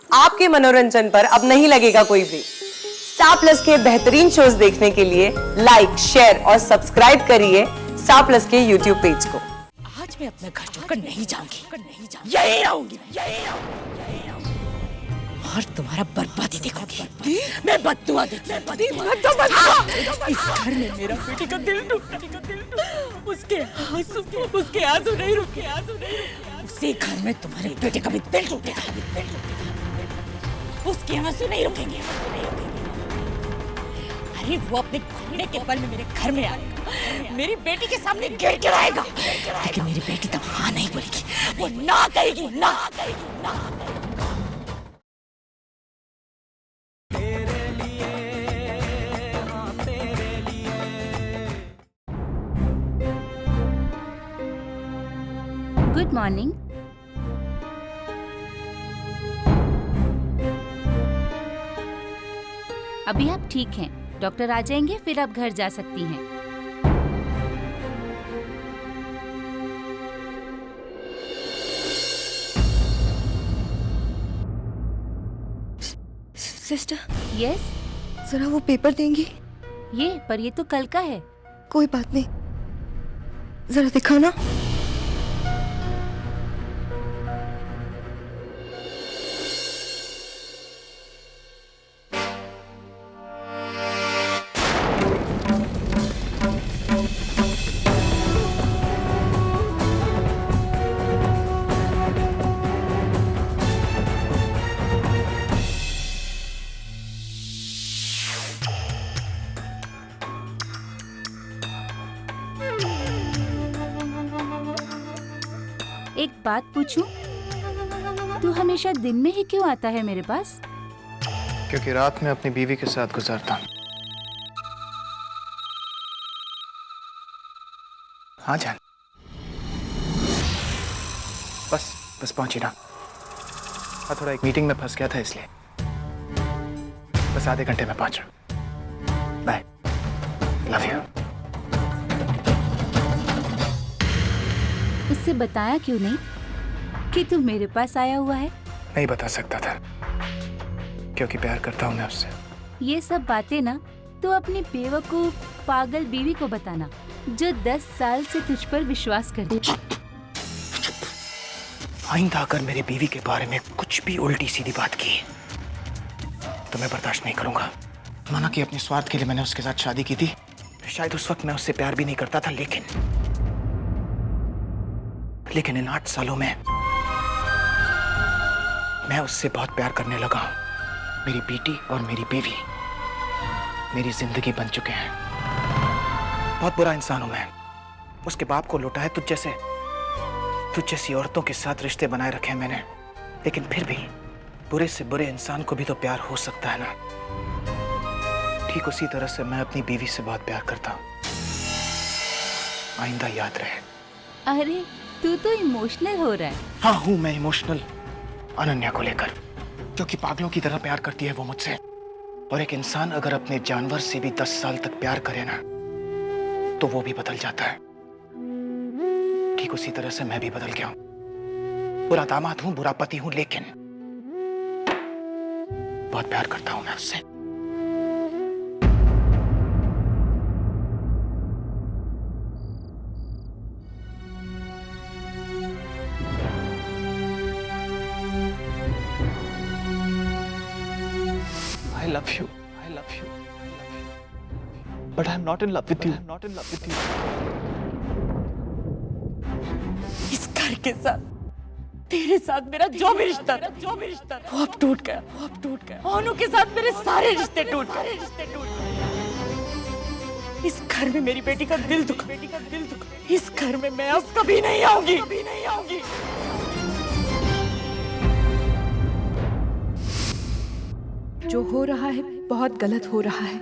आपके मनोरंजन पर अब नहीं लगेगा कोई ब्रेक। स्टार प्लस के बेहतरीन शोज देखने के लिए लाइक, शेयर और सब्सक्राइब करिए स्टार प्लस के यूट्यूब पेज को। आज मैं अपने घर छोड़कर नहीं जाऊंगी, यही रहूंगी, और तुम्हारा बर्बादी देखूंगी। मैं बददुआ देती इस घर में मेरा बेटी का दिल टूटा, उसके आंसू नहीं रुके, उसी घर में तुम्हारे बेटे का भी दिल टूटेगा, उसके आंसू नहीं रुकेंगे। अरे वो अपने घुटने के बल में मेरे घर में आएगा, मेरी बेटी के सामने गिर के आएगा, लेकिन मेरी बेटी तब हाँ नहीं बोलेगी, वो ना कहेगी, ना कहेगी, ना कहेगी। Good morning. अभी आप ठीक हैं, डॉक्टर आ जाएंगे फिर आप घर जा सकती हैं। सिस्टर। यस। जरा वो पेपर देंगी? ये तो कल का है। कोई बात नहीं, जरा दिखाना। एक बात पूछूं? तू हमेशा दिन में ही क्यों आता है मेरे पास? क्योंकि रात में अपनी बीवी के साथ गुजारता हूं। हाँ जान, बस पहुंची ना। हाँ, थोड़ा एक मीटिंग में फंस गया था इसलिए। बस आधे घंटे में पहुंच रहा हूं। Bye, love you. उससे बताया क्यों नहीं कि तू मेरे पास आया हुआ है? नहीं बता सकता था, क्योंकि प्यार करता हूं मैं उससे। ये सब बातें ना तू अपनी बेवकूफ पागल बीवी को बताना, जो 10 साल से तुझ पर विश्वास करती है। आइंदा अगर मेरी बीवी के बारे में कुछ भी उल्टी सीधी बात की तो मैं बर्दाश्त नहीं करूंगा। माना कि अपने स्वार्थ के लिए मैंने उसके साथ शादी की थी, शायद उस वक्त मैं उससे प्यार भी नहीं करता था, लेकिन इन 8 सालों में मैं उससे बहुत प्यार करने लगा हूं। मेरी बेटी और मेरी बीवी मेरी जिंदगी बन चुके हैं। बहुत बुरा इंसान हूं मैं। उसके बाप को लूटा है, तुझ जैसी औरतों के साथ रिश्ते बनाए रखे हैं मैंने, लेकिन फिर भी बुरे से बुरे इंसान को भी तो प्यार हो सकता है ना। ठीक उसी तरह से मैं अपनी बीवी से बहुत प्यार करता हूं। आइंदा याद रहे। अरे तू तो इमोशनल हो रहा है। हाँ हूं मैं इमोशनल, अनन्या को लेकर, जो कि पागलों की तरह प्यार करती है वो मुझसे। और एक इंसान अगर अपने जानवर से भी 10 साल तक प्यार करे ना, तो वो भी बदल जाता है। ठीक उसी तरह से मैं भी बदल गया हूं। बुरा दामाद हूं, बुरा पति हूं, लेकिन बहुत प्यार करता हूं मैं उससे। I love you. But I'm not in love with you. इस घर के साथ, तेरे साथ मेरा जो भी रिश्ता था, वो अब टूट गया। ओनू के साथ मेरे सारे रिश्ते टूट गए। इस घर में मेरी बेटी का दिल दुखा। इस घर में मैं अब कभी नहीं आऊंगी। जो हो रहा है बहुत गलत हो रहा है।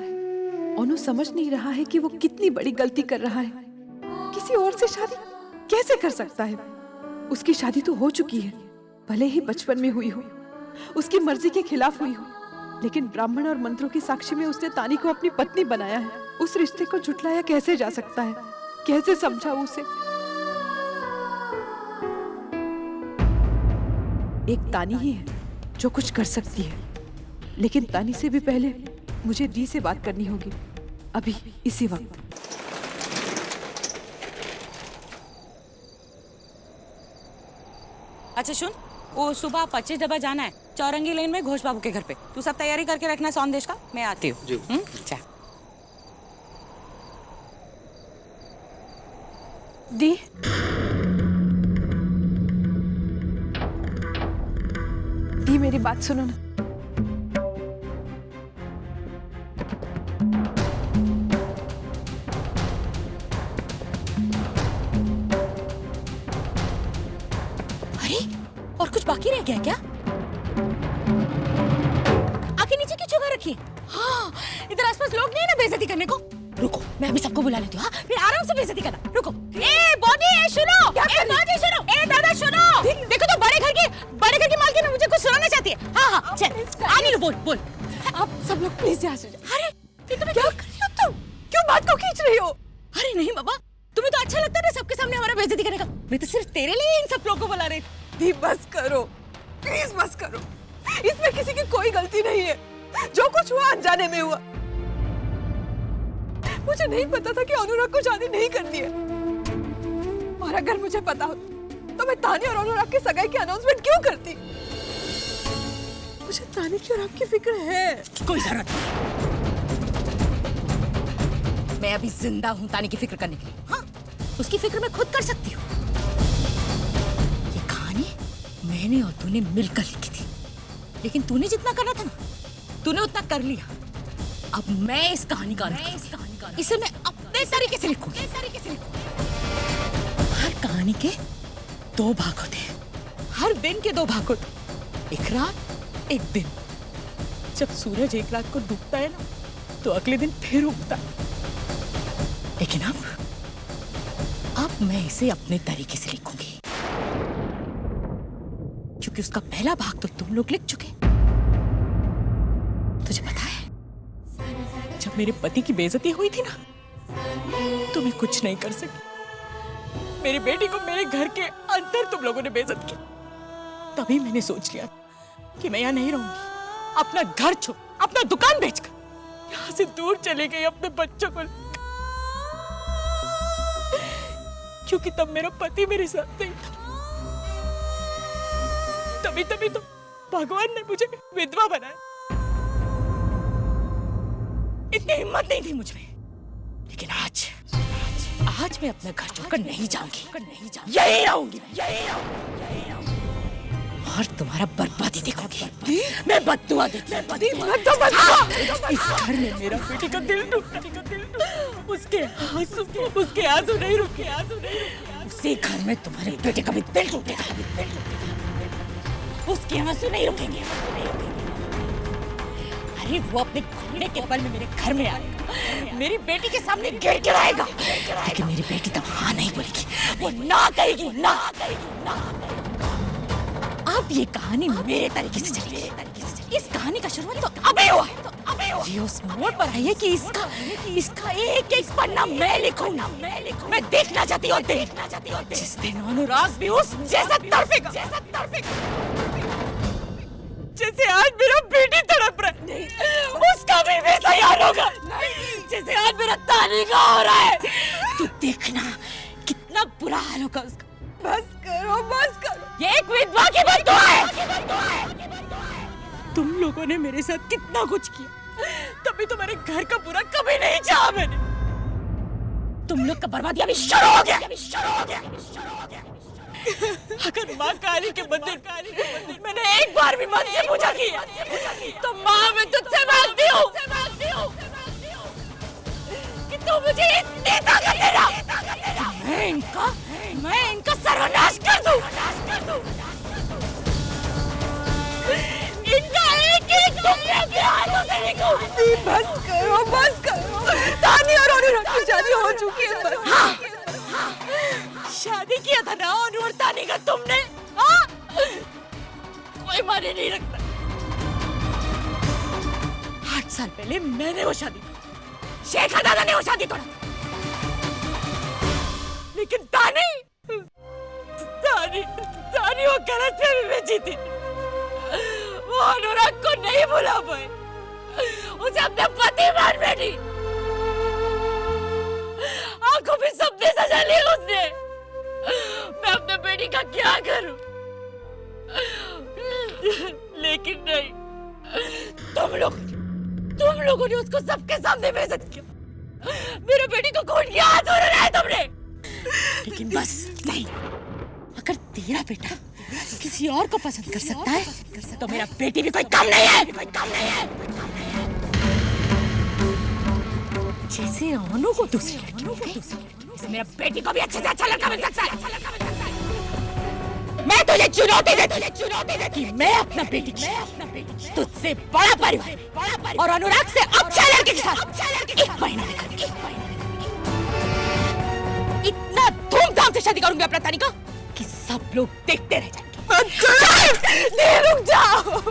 ओनू समझ नहीं रहा है कि वो कितनी बड़ी गलती कर रहा है। किसी और से शादी कैसे कर सकता है? उसकी शादी तो हो चुकी है, भले ही बचपन में हुई हो, उसकी मर्जी के खिलाफ हुई हो, लेकिन ब्राह्मण और मंत्रों की साक्षी में उसने तानी को अपनी पत्नी बनाया है। उस रिश्ते को झुठलाया कैसे जा सकता है? कैसे समझाऊं उसे? एक तानी ही है जो कुछ कर सकती है, लेकिन तानी से भी पहले मुझे दी से बात करनी होगी, अभी इसी वक्त। अच्छा सुन, वो सुबह 25 डब्बा जाना है चौरंगी लेन में घोष बाबू के घर पे। तू सब तैयारी करके रखना सौंदेश का, मैं आती हूँ। अच्छा दी, दी मेरी बात सुनो ना। अरे और कुछ बाकी रह गया क्या? आके नीचे क्यों छुपा रखी? हाँ, इधर आसपास लोग नहीं है ना बेइज्जती करने को। रुको, मैं अभी सबको बुला लेती हूँ। हाँ, फिर आराम से बेइज्जती करना। रुको। ए बॉडी, ए सुनो, ए बॉडी सुनो, ए दादा सुनो। देखो तो बड़े घर की मालकिन मुझे कुछ सुनाना चाहती है। हाँ हाँ, चल आनी लो, बोल। आप सब लोग प्लीज यहाँ से जाओ। अरे फिर तुम्हें क्या कर रही हो तुम? क्यों बात को खींच रही हो? अरे नहीं बाबा, तुम्हें तो अच्छा लगता है ना सबके सामने हमारा बेइज्जती करने का। मैं तो सिर्फ तेरे लिए इन सब लोगों को बुला रही थी। दी बस करो, प्लीज बस करो। इसमें किसी की कोई गलती नहीं है, जो कुछ हुआ अनजाने में हुआ। मुझे नहीं पता था कि अनुराग को शादी नहीं करनी है, और अगर मुझे पता हो तो मैं तानी और अनुराग की सगाई की अनाउंसमेंट क्यों करती? मुझे तानी की और आपकी फिक्र है। कोई जरूरत नहीं, मैं अभी जिंदा हूँ तानी की फिक्र करने के लिए। हाँ, उसकी फिक्र मैं खुद कर सकती हूँ। ये कहानी मैंने और तूने मिलकर लिखी थी, लेकिन तूने जितना करना था ना, तूने उतना कर लिया। अब मैं इस कहानी का इसे मैं अपने तरीके से लिखूंगी। हर कहानी के 2 भाग होते हैं, हर दिन के 2 भाग होते हैं। एक रात, एक दिन। जब सूरज एक रात को डूबता है ना, तो अगले दिन फिर उगता है। लेकिन अब मैं इसे अपने तरीके से लिखूंगी, क्योंकि उसका पहला भाग तो तुम लोग लिख चुके। तुझे पता है, जब मेरे पति की बेइज्जती हुई थी ना, तो मैं कुछ नहीं कर सकी। मेरी बेटी को मेरे घर के अंदर तुम लोगों ने बेइज्जत किया। तभी मैंने सोच लिया कि मैं यहाँ नहीं रहूंगी। अपना घर छोड़, अपना दुकान बेचकर यहाँ से दूर चली गई अपने बच्चों को, क्योंकि तब मेरा पति मेरे साथ नहीं था। तभी तो भगवान ने मुझे विधवा बनाया। इतनी हिम्मत नहीं थी मुझ में, लेकिन आज मैं अपना घर छोड़कर नहीं जाऊंगी। यही रहूंगी। और तुम्हारा बर्बादी देखोगी। मैं बददुआ देती हूँ। इस घर में मेरा बेटी का दिल टूटा, उसके आंसू नहीं रुके। उसी घर में तुम्हारे बेटे का भी दिल टूटेगा। उसके आंसू नहीं रुकेंगे। अरे वो अपने घुटने के बल में मेरे घर में आएगा, मेरी बेटी के सामने गिर गिराएगा, लेकिन मेरी बेटी तब हाँ नहीं बोलेगी, वो ना कहेगी, ना। अब ये कहानी मेरे तरीके से चलेगी। इस कहानी का शुरुआत तो अबे हुआ है। ये उस मोड़ पर आई है कि इसका एक पन्ना मैं लिखूंगा। मैं देखना चाहती हूँ जिस दिन अनुराग भी उस जैसा तड़पेगा, जैसे आज मेरा बेटी तड़प रहा है, उसका भी वैसा यार होगा। जैसे आज मेरा तानी का हो रहा है, तू देखना कितना बुरा हाल होगा उसका। बस करो। ये एक विधवा की बद्दुआ है। तुम लोगों ने मेरे साथ कितना कुछ किया, तभी तुम्हारे घर का बुरा कभी नहीं चाहा मैंने। तुम लोग का बर्बादी अभी शुरू हो गया। अगर माँ काली के मंदिर मैंने एक बार भी मन से पूजा किया, तो माँ मैं तुझसे मांगती हूँ कि तू मुझे इतनी ताकत देना, मैं इनका सर्वनाश कर दूं। इनका एक टुकड़ा अपने हाथों से निकाल। बस करो। तानी और अनुराग की शादी हो चुकी है। बस। हाँ। शादी किया था ना और तानी का तुमने? हाँ? कोई माने नहीं रखता। 8 साल पहले मैंने वो शादी की, शेखा दादा ने वो शादी तोड़ा, लेकिन तानी वो गलत फहमी में जीती। बोला भाई, उसे अपने पति मान बैठी। आंखों में सपने सजा लिए उसने। मैं अपने बेटी का क्या करूं? लेकिन नहीं, तुम लोगों ने उसको सबके सामने बेइज्जत किया। मेरे बेटी को खून की आंसू रुलाए तुमने। लेकिन बस नहीं, अगर तेरा बेटा किसी और को पसंद कर सकता है तो मेरा बेटी भी कोई कम नहीं है, कोई कम नहीं है। जैसे अनु को दूसरी लड़कियों को, इससे मेरा बेटी को भी अच्छे से अच्छा लड़का मिल सकता है। मैं तुझे चुनौती देती कि मैं अपना बेटी तुझसे बड़ा परिवार और अनुराग से अच्छा लड़के के साथ 1 महीना में करूंगी। इतना धूमधाम से शादी करूंगी अपना तानी का कि सब लोग देखते रह जाएंगे। नहीं, रुक जाओ।